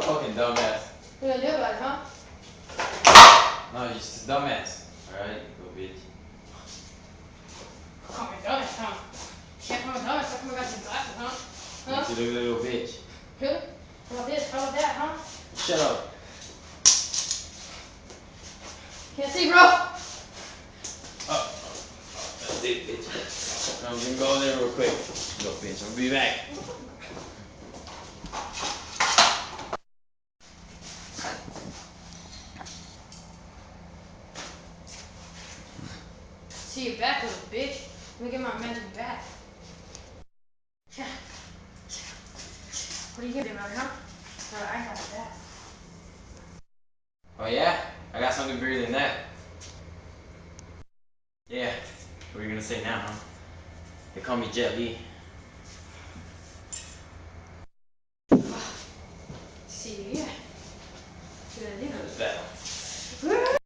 fucking dumbass. What are you gonna do about it, huh? No, you're just a dumbass. Alright, you little bitch. Call me dumbass, huh? Can't call me dumbass, how come I got some glasses, huh? Huh? You little bitch. Really? How about this? How about that, huh? Shut up. Can't see, bro. That's it, bitch. I'm gonna go there real quick. Go, bitch. I'm gonna be back. See you back, little bitch. Let me get my magic bat. Yeah. What are you gonna do about it, huh? I got a bat. Oh yeah? I got something bigger than that. Yeah. What are you gonna say now, huh? They call me Jet Li. See you.